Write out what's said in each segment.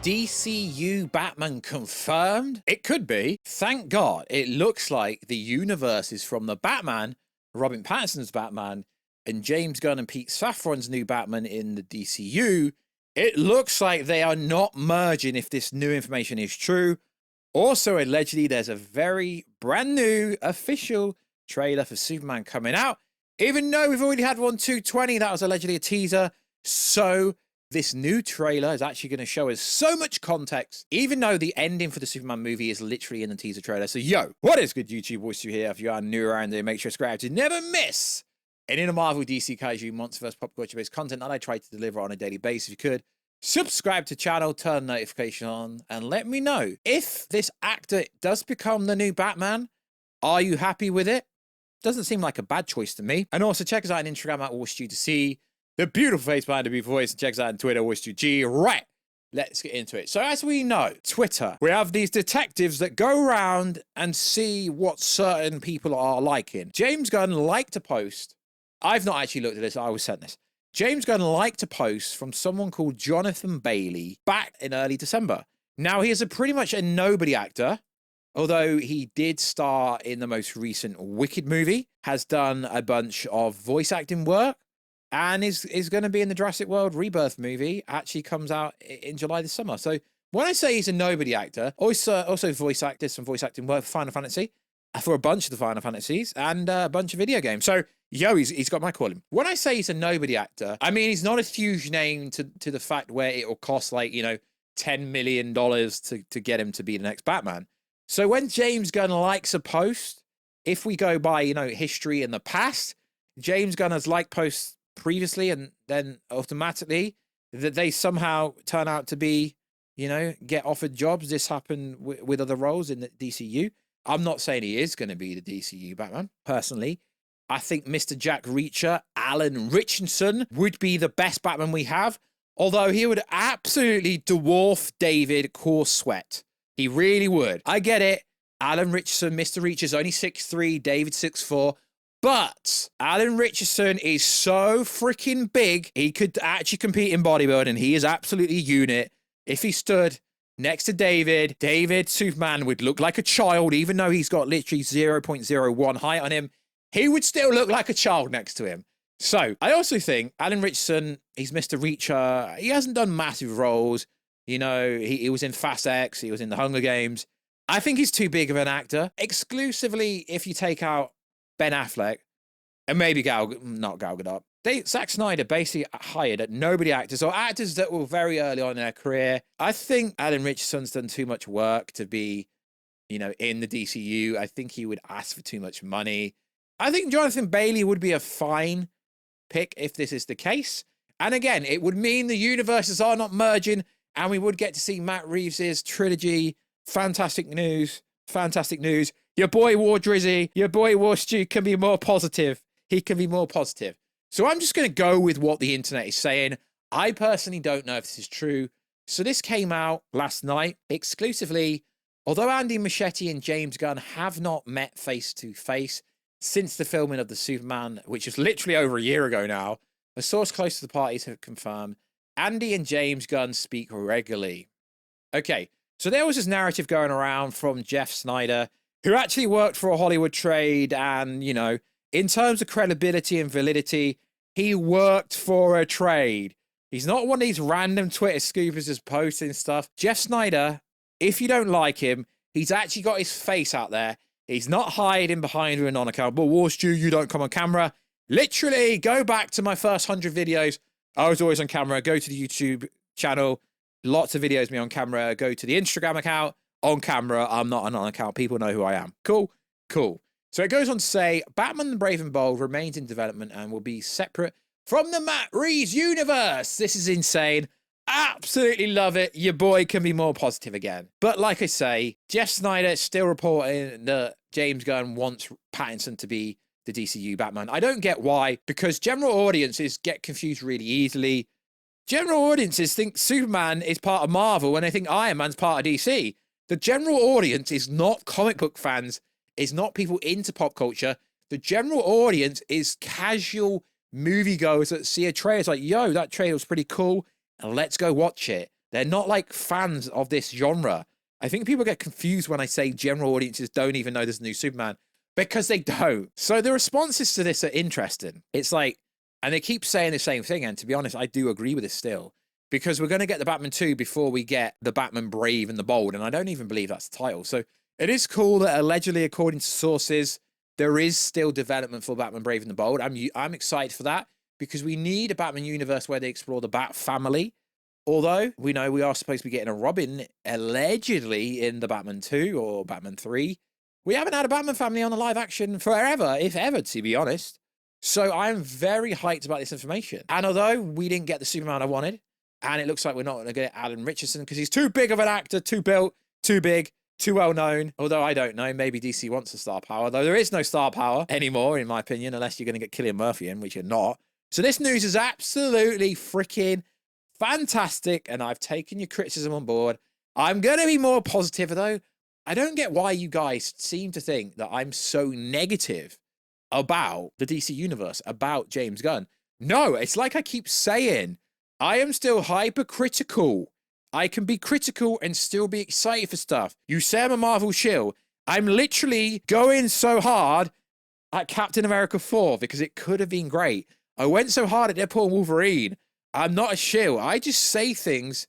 DCU Batman confirmed? It could be. Thank God. It looks like the universe is from the Batman, Robert Pattinson's Batman, and James Gunn and Pete Safran's new Batman in the DCU. It looks like they are not merging if this new information is true. Also, allegedly, there's a very brand new official trailer for Superman coming out. Even though we've already had one 220, that was allegedly a teaser. So this new trailer is actually going to show us so much context, even though the ending for the Superman movie is literally in the teaser trailer. So, yo, what is good, YouTube? Warstu here. If you are new around here, make sure to subscribe to never miss any of the Marvel, DC, Kaiju, Monsterverse, pop culture-based content that I try to deliver on a daily basis. If you could, subscribe to the channel, turn notification on, and let me know if this actor does become the new Batman. Are you happy with it? Doesn't seem like a bad choice to me. And also check us out on Instagram at Warstu to see the beautiful face behind the beautiful voice. And check us out on Twitter, WarstuG. Right, let's get into it. So as we know, Twitter, we have these detectives that go around and see what certain people are liking. James Gunn liked to post. I've not actually looked at this. I was sent this. James Gunn liked to post from someone called Jonathan Bailey back in early December. Now, he is pretty much a nobody actor, although he did star in the most recent Wicked movie, has done a bunch of voice acting work, and is going to be in the Jurassic World Rebirth movie. Actually comes out in July this summer. So when I say he's a nobody actor, also voice acted some voice acting work for Final Fantasy, for a bunch of the Final Fantasies, and a bunch of video games. So, yo, he's got my calling. When I say he's a nobody actor, I mean, he's not a huge name to the fact where it will cost, like, you know, $10 million to get him to be the next Batman. So when James Gunn likes a post, if we go by, you know, history in the past, James Gunn has liked posts previously, and then automatically that they somehow turn out to be, you know, get offered jobs. This happened with other roles in the DCU. I'm not saying he is going to be the DCU Batman. Personally, I think Mr. Jack Reacher, Alan Ritchson, would be the best Batman we have, although he would absolutely dwarf David Cornsweet. He really would. I get it. Alan Ritchson, Mr. Reacher's only 6'3", David 6'4", but Alan Ritchson is so freaking big, he could actually compete in bodybuilding. He is absolutely a unit. If he stood next to David, Superman would look like a child, even though he's got literally 0.01 height on him. He would still look like a child next to him. So I also think Alan Ritchson, he's Mr. Reacher. He hasn't done massive roles. You know, he was in Fast X. He was in the Hunger Games. I think he's too big of an actor. Exclusively, if you take out Ben Affleck and maybe not Gal Gadot. Zack Snyder basically hired at nobody actors, or actors that were very early on in their career. I think Alan Ritchson's done too much work to be, you know, in the DCU. I think he would ask for too much money. I think Jonathan Bailey would be a fine pick if this is the case. And again, it would mean the universes are not merging, and we would get to see Matt Reeves' trilogy. Fantastic news. Fantastic news. Your boy War Drizzy, your boy Warstu can be more positive. He can be more positive. So I'm just going to go with what the internet is saying. I personally don't know if this is true. So this came out last night exclusively. Although Andy Muschietti and James Gunn have not met face to face since the filming of the Superman, which is literally over a year ago now, a source close to the parties have confirmed Andy and James Gunn speak regularly. Okay, so there was this narrative going around from Jeff Snyder, who actually worked for a Hollywood trade, and, you know, in terms of credibility and validity, he worked for a trade. He's not one of these random Twitter scoopers just posting stuff. Jeff Snyder, if you don't like him, he's actually got his face out there. He's not hiding behind a non-accountable Warstu, you don't come on camera. Literally, go back to my first 100 videos. I was always on camera. Go to the YouTube channel. Lots of videos of me on camera. Go to the Instagram account. On camera, I'm not on account. People know who I am. Cool? Cool. So it goes on to say, Batman the Brave and Bold remains in development and will be separate from the Matt Reeves universe. This is insane. Absolutely love it. Your boy can be more positive again. But like I say, Jeff Snyder is still reporting that James Gunn wants Pattinson to be the DCU Batman. I don't get why, because general audiences get confused really easily. General audiences think Superman is part of Marvel when they think Iron Man's part of DC. The general audience is not comic book fans, is not people into pop culture. The general audience is casual moviegoers that see a trailer. It's like, yo, that trailer was pretty cool, and let's go watch it. They're not like fans of this genre. I think people get confused when I say general audiences don't even know there's a new Superman, because they don't. So the responses to this are interesting. It's like, and they keep saying the same thing. And to be honest, I do agree with this still, because we're going to get the Batman 2 before we get the Batman Brave and the Bold. And I don't even believe that's the title. So it is cool that allegedly, according to sources, there is still development for Batman Brave and the Bold. I'm excited for that, because we need a Batman universe where they explore the Bat family. Although we know we are supposed to be getting a Robin allegedly in the Batman 2 or Batman 3. We haven't had a Batman family on the live action forever, if ever, to be honest. So I'm very hyped about this information. And although we didn't get the Superman I wanted, and it looks like we're not going to get Alan Ritchson because he's too big of an actor, too built, too big, too well known. Although I don't know, maybe DC wants a star power, though there is no star power anymore, in my opinion, unless you're going to get Cillian Murphy in, which you're not. So this news is absolutely freaking fantastic, and I've taken your criticism on board. I'm going to be more positive, though. I don't get why you guys seem to think that I'm so negative about the DC universe, about James Gunn. No, it's like I keep saying, I am still hypercritical. I can be critical and still be excited for stuff. You say I'm a Marvel shill. I'm literally going so hard at Captain America 4 because it could have been great. I went so hard at Deadpool and Wolverine. I'm not a shill. I just say things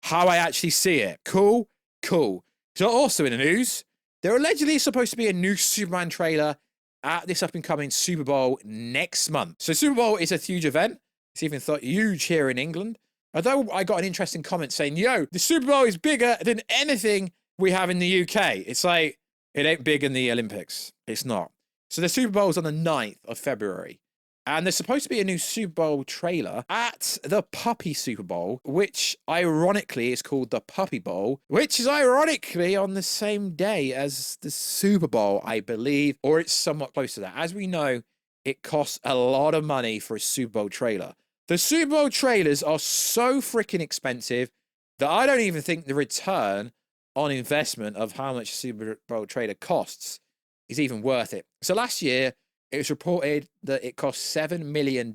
how I actually see it. Cool, cool. So also in the news, there allegedly is supposed to be a new Superman trailer at this up-and-coming Super Bowl next month. So Super Bowl is a huge event. It's even thought huge here in England. Although I got an interesting comment saying, yo, the Super Bowl is bigger than anything we have in the UK. It's like, it ain't big in the Olympics. It's not. So the Super Bowl is on the 9th of February. And there's supposed to be a new Super Bowl trailer at the Puppy Super Bowl, which ironically is called the Puppy Bowl, which is ironically on the same day as the Super Bowl, I believe, or it's somewhat close to that. As we know, it costs a lot of money for a Super Bowl trailer. The Super Bowl trailers are so freaking expensive that I don't even think the return on investment of how much a Super Bowl trailer costs is even worth it. So last year, it was reported that it cost $7 million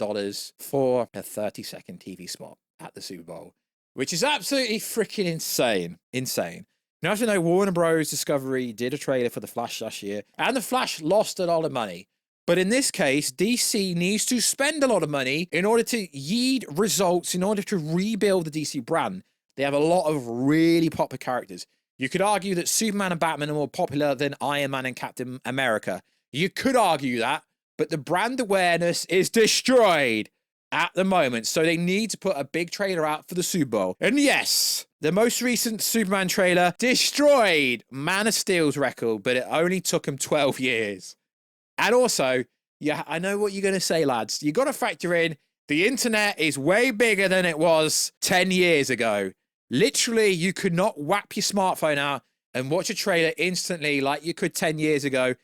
for a 30-second TV spot at the Super Bowl, which is absolutely freaking insane. Insane. Now, as you know, Warner Bros. Discovery did a trailer for The Flash last year, and The Flash lost a lot of money. But in this case, DC needs to spend a lot of money in order to yield results, in order to rebuild the DC brand. They have a lot of really popular characters. You could argue that Superman and Batman are more popular than Iron Man and Captain America. You could argue that, but the brand awareness is destroyed at the moment. So they need to put a big trailer out for the Super Bowl. And yes, the most recent Superman trailer destroyed Man of Steel's record, but it only took him 12 years. And also, yeah, I know what you're going to say, lads. You got to factor in the internet is way bigger than it was 10 years ago. Literally, you could not whap your smartphone out and watch a trailer instantly like you could 10 years ago.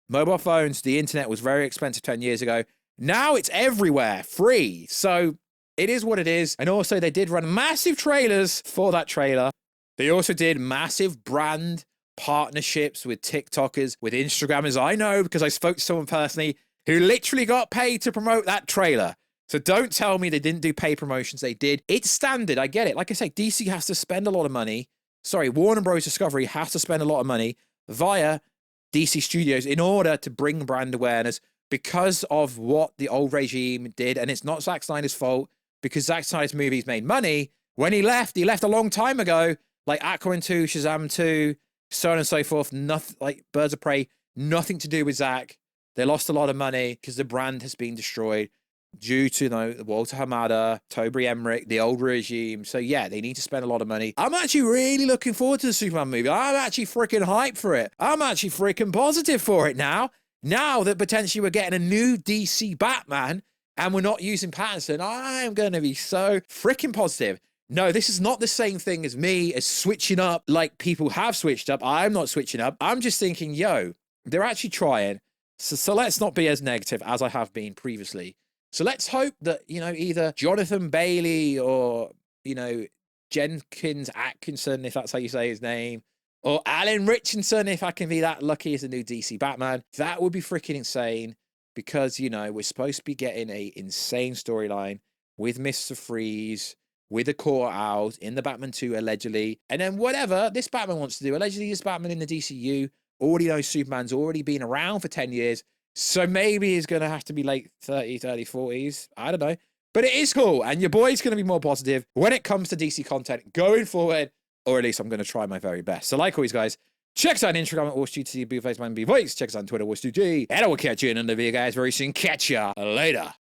Mobile phones, the internet was very expensive 10 years ago. Now it's everywhere, free. So it is what it is. And also they did run massive trailers for that trailer. They also did massive brand partnerships with TikTokers, with Instagrammers. I know because I spoke to someone personally who literally got paid to promote that trailer. So don't tell me they didn't do paid promotions. They did. It's standard. I get it. Like I say, DC has to spend a lot of money. Sorry, Warner Bros. Discovery has to spend a lot of money via DC Studios in order to bring brand awareness because of what the old regime did. And it's not Zack Snyder's fault, because Zack Snyder's movies made money. When he left a long time ago, like Aquaman 2, Shazam 2, so on and so forth. Nothing like Birds of Prey, nothing to do with Zack. They lost a lot of money because the brand has been destroyed due to, Walter Hamada, Toby Emmerich, the old regime. So yeah, they need to spend a lot of money. I'm actually really looking forward to the Superman movie. I'm actually freaking hyped for it. I'm actually freaking positive for it now. Now that potentially we're getting a new DC Batman and we're not using Pattinson, I'm going to be so freaking positive. No, this is not the same thing as me as switching up like people have switched up. I'm not switching up. I'm just thinking, yo, they're actually trying. So let's not be as negative as I have been previously. So let's hope that, either Jonathan Bailey or, Jenkins Atkinson, if that's how you say his name, or Alan Ritchson, if I can be that lucky as a new DC Batman. That would be freaking insane because, we're supposed to be getting a insane storyline with Mr. Freeze, with the Court Owls in the Batman 2, allegedly. And then whatever this Batman wants to do. Allegedly, this Batman in the DCU already knows Superman's already been around for 10 years. So maybe he's going to have to be late 30s, early 40s. I don't know. But it is cool. And your boy's going to be more positive when it comes to DC content going forward. Or at least I'm going to try my very best. So like always, guys, check us out on Instagram at Warstu to see Blueface Man B Voice. Check us out on Twitter, Warstu G. And I will catch you in another video, guys, very soon. Catch ya later.